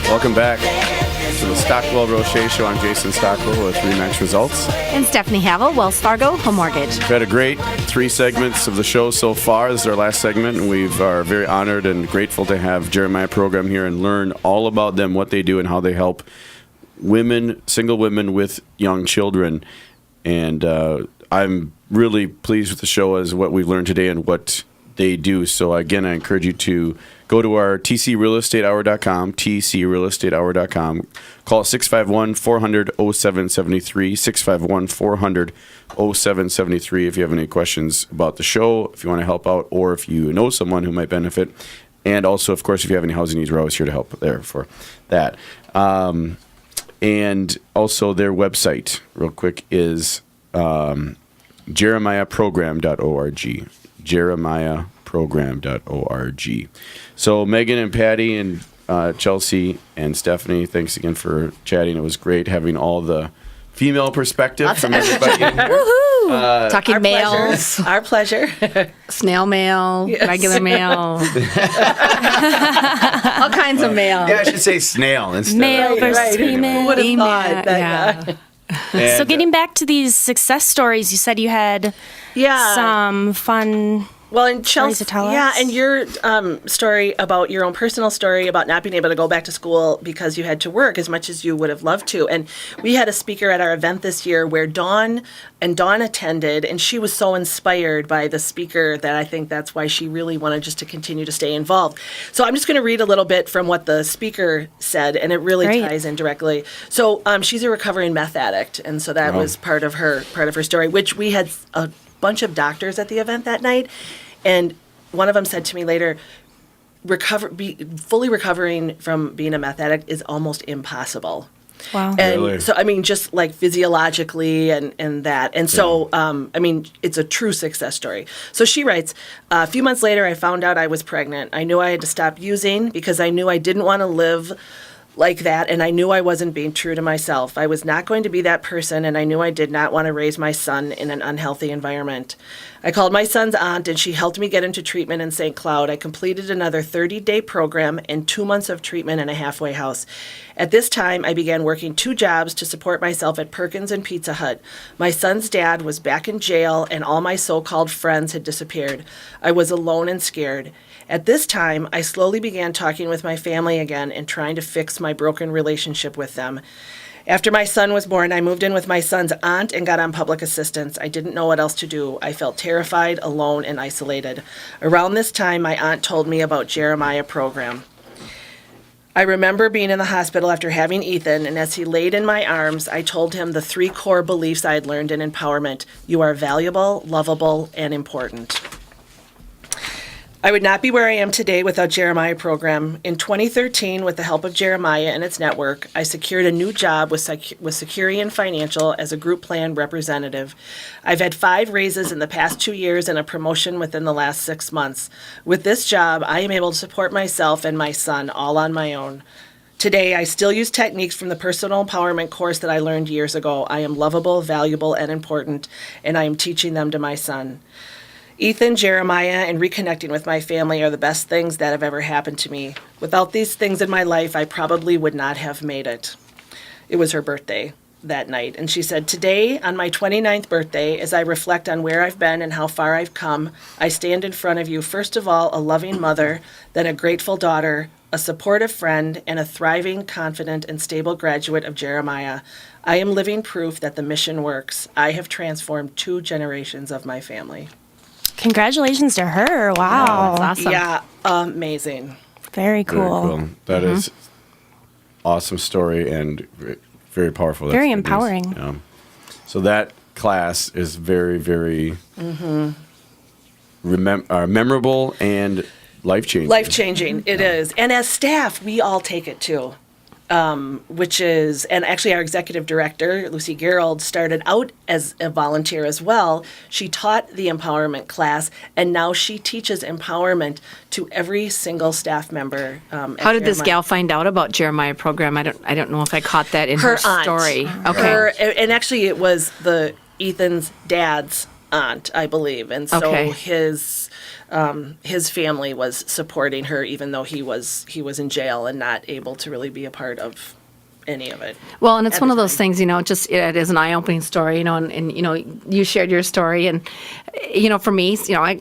Welcome back to the Stockwell Roche Show. I'm Jason Stockwell with Remax Results. And Stephanie Havel, Wells Fargo Home Mortgage. We've had a great 3 segments of the show so far. This is our last segment, and we are very honored and grateful to have Jeremiah Program here and learn all about them, what they do, and how they help women, single women with young children. And I'm really pleased with the show as what we've learned today and what they do. So again, I encourage you to go to our tcrealestatehour.com, tcrealestatehour.com. Call 651-400-0773, 651-400-0773 if you have any questions about the show, if you want to help out, or if you know someone who might benefit. And also, of course, if you have any housing needs, we're always here to help there for that. And also their website, real quick, is jeremiahprogram.org. jeremiahprogram.org. So Megan and Patty and Chelsea and Stephanie, thanks again for chatting. It was great having all the female perspective from everybody in here. Woohoo! Talking Our mails. pleasure. Our pleasure. Snail mail, Yes. regular mail. All kinds of mail. Yeah, I should say snail instead. Mail of versus female. Who would have email. thought that? Yeah. And, So getting back to these success stories, you said you had Yeah. some fun. Well, and Stories Chelsea, to tell yeah, us? and your story about your own personal story about not being able to go back to school because you had to work as much as you would have loved to. And we had a speaker at our event this year where Dawn attended, and she was so inspired by the speaker that I think that's why she really wanted just to continue to stay involved. So I'm just going to read a little bit from what the speaker said, and it really Great. ties in directly. So she's a recovering meth addict, and so that was part of her story, which we had a bunch of doctors at the event that night, and one of them said to me later, fully recovering from being a meth addict is almost impossible. Wow. And Really? so, I mean, just like physiologically and that. And so, I mean, it's a true success story. So she writes, a few months later, I found out I was pregnant. I knew I had to stop using because I knew I didn't want to live like that, and I knew I wasn't being true to myself. I was not going to be that person, and I knew I did not want to raise my son in an unhealthy environment. I called my son's aunt, and she helped me get into treatment in St. Cloud. I completed another 30-day program and 2 months of treatment in a halfway house. At this time, I began working 2 jobs to support myself at Perkins and Pizza Hut. My son's dad was back in jail, and all my so-called friends had disappeared. I was alone and scared. At this time, I slowly began talking with my family again and trying to fix my broken relationship with them. After my son was born, I moved in with my son's aunt and got on public assistance. I didn't know what else to do. I felt terrified, alone, and isolated. Around this time, my aunt told me about Jeremiah Program. I remember being in the hospital after having Ethan, and as he laid in my arms, I told him the 3 core beliefs I had learned in empowerment. You are valuable, lovable, and important. I would not be where I am today without Jeremiah Program. In 2013, with the help of Jeremiah and its network, I secured a new job with Securian Financial as a group plan representative. I've had 5 raises in the past 2 years and a promotion within the last 6 months. With this job, I am able to support myself and my son all on my own. Today, I still use techniques from the personal empowerment course that I learned years ago. I am lovable, valuable, and important, and I am teaching them to my son. Ethan, Jeremiah, and reconnecting with my family are the best things that have ever happened to me. Without these things in my life, I probably would not have made it. It was her birthday that night, and she said, today, on my 29th birthday, as I reflect on where I've been and how far I've come, I stand in front of you, first of all, a loving mother, then a grateful daughter, a supportive friend, and a thriving, confident, and stable graduate of Jeremiah. I am living proof that the mission works. I have transformed 2 generations of my family. Congratulations to her. Wow. That's awesome. Yeah, amazing. Very cool. Very cool. That is awesome story and very powerful. That's Very good news. empowering. Yeah. So that class is very, very memorable and life-changing. Life-changing, it is. And as staff, we all take it too. Which is, and actually our executive director, Lucy Gerald, started out as a volunteer as well. She taught the empowerment class, and now she teaches empowerment to every single staff member. How did this gal find out about Jeremiah Program? I don't know if I caught that in her aunt. story. Okay. And actually it was Ethan's dad's aunt, I believe, and so Okay. his family was supporting her, even though he was in jail and not able to really be a part of any of it. Well, and it's at one the of those time. things, just it is an eye-opening story, and you shared your story, and for me, I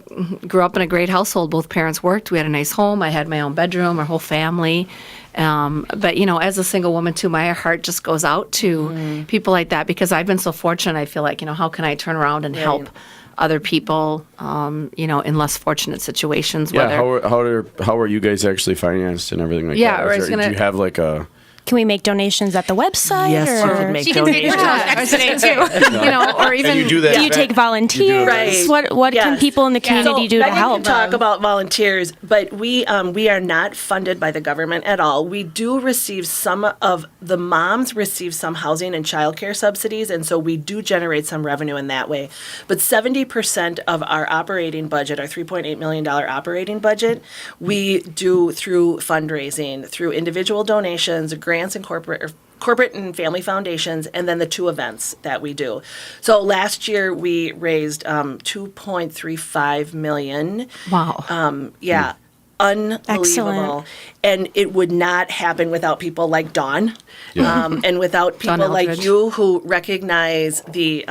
grew up in a great household. Both parents worked. We had a nice home. I had my own bedroom, our whole family. But as a single woman too, my heart just goes out to people like that because I've been so fortunate. I feel like how can I turn around and help other people, in less fortunate situations. Yeah, Whether, how are you guys actually financed and everything like Yeah, that? or I was Do gonna- you have like a Can we make donations at the website? Yes, you or can make She can take donations. pictures today too. or even and you do that? Do you take volunteers? Right. What can Yes. people in the community So do to Megan help? can talk about volunteers, but we are not funded by the government at all. We do receive some of the moms receive some housing and childcare subsidies, and so we do generate some revenue in that way. But 70% of our operating budget, our $3.8 million operating budget, we do through fundraising, through individual donations, grants, and corporate and family foundations, and then the 2 events that we do. So last year we raised $2.35 million. wow. Yeah, unbelievable. Excellent. And it would not happen without people like Dawn, and without Dawn people like Eldridge. you who recognize the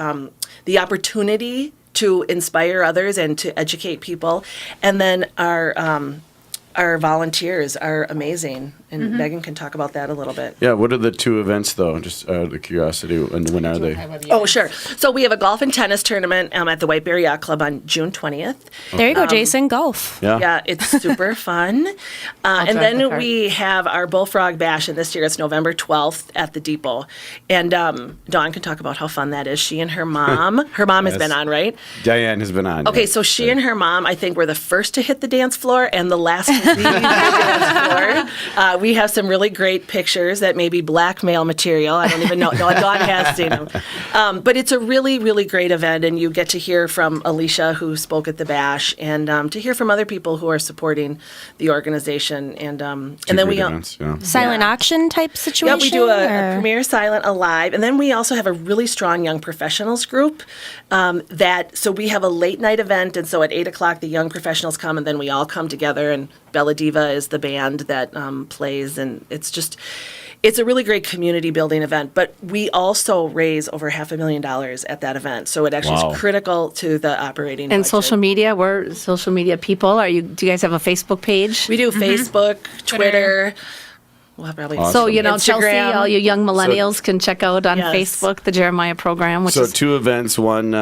opportunity to inspire others and to educate people. And then our volunteers are amazing, and Megan can talk about that a little bit. Yeah, what are the 2 events though? Just out of curiosity, and when are they? Oh, sure. So we have a golf and tennis tournament at the White Bear Yacht Club on June 20th. There you go, Jason. Golf. Yeah. Yeah, it's super fun. And drive the then cart. we have our Bullfrog Bash, and this year it's November 12th at the Depot. And Dawn can talk about how fun that is. She and her mom, has been on, right? Diane has been on. Okay, yeah. so she and her mom, I think, were the first to hit the dance floor and the last to leave the dance floor. We have some really great pictures that may be blackmail material. I don't even know. No, Dawn has seen them. But it's a really, really great event, and you get to hear from Alicia, who spoke at the bash, and to hear from other people who are supporting the organization. And then Great we events, yeah. Silent auction type yeah, situation? we do a or- Premier Silent Alive, and then we also have a really strong young professionals group. So we have a late night event, and so at 8:00 the young professionals come, and then we all come together. And Bella Diva is the band that plays, and it's a really great community building event. But we also raise over $500,000 at that event, so it actually Wow. is critical to the operating. And budget. social media, we're social media people. Do you guys have a Facebook page? We do Facebook, Twitter. We'll probably Awesome. So, Chelsea, Instagram. all you young millennials can check out on Yes. Facebook the Jeremiah program, which So is 2 events, one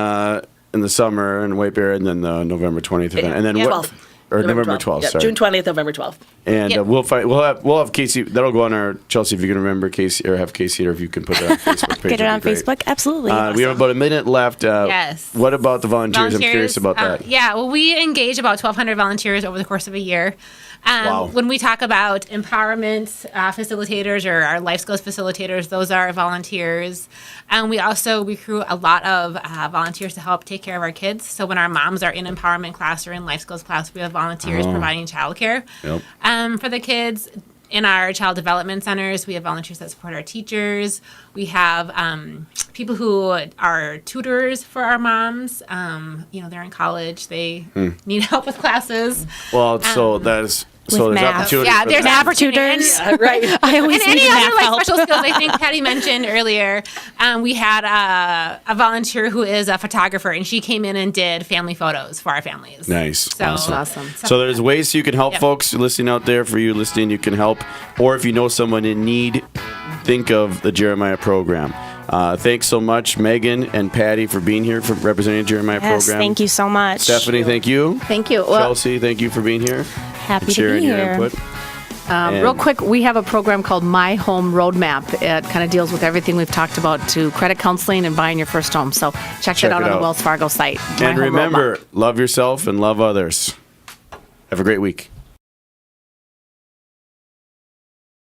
in the summer in White Bear, and then the November 20th event, and then Yeah. what? 12th. Or November 12th. Yeah, Sorry. June 20th, November 12th. And Yep. we'll have Casey. That'll go on our Chelsea if you can remember Casey, or have Casey, or if you can put it on Facebook page. Get it that'd on be great. Facebook? Absolutely. We have about a minute left. Yes. What about the volunteers? I'm curious about that. Yeah, well, we engage about 1,200 volunteers over the course of a year. Wow. When we talk about empowerment facilitators or our life skills facilitators, those are volunteers. And we also recruit a lot of volunteers to help take care of our kids. So when our moms are in empowerment class or in life skills class, we have volunteers providing childcare Yep. for the kids. In our child development centers, we have volunteers that support our teachers. We have people who are tutors for our moms. They're in college. They need help with classes. Well, so there's math. opportunity. Yeah, for there's that. Math tutors. Right. I always And any need other math help. special skills, I think Patty mentioned earlier. We had a volunteer who is a photographer, and she came in and did family photos for our families. Nice. So, Awesome. awesome. So there's ways you can help Yep. folks listening out there. For you listening, you can help. Or if you know someone in need, think of the Jeremiah program. Thanks so much, Megan and Patty, for being here, for representing the Jeremiah Yes, program. thank you so much. Stephanie, thank you. Thank you. Well, Chelsea, thank you for being here. Happy and to sharing be your here. input. real quick, we have a program called My Home Roadmap. It kind of deals with everything we've talked about to credit counseling and buying your first home. So check Check that out it on out. the Wells Fargo site. My And Home remember, Roadmap. love yourself and love others. Have a great week.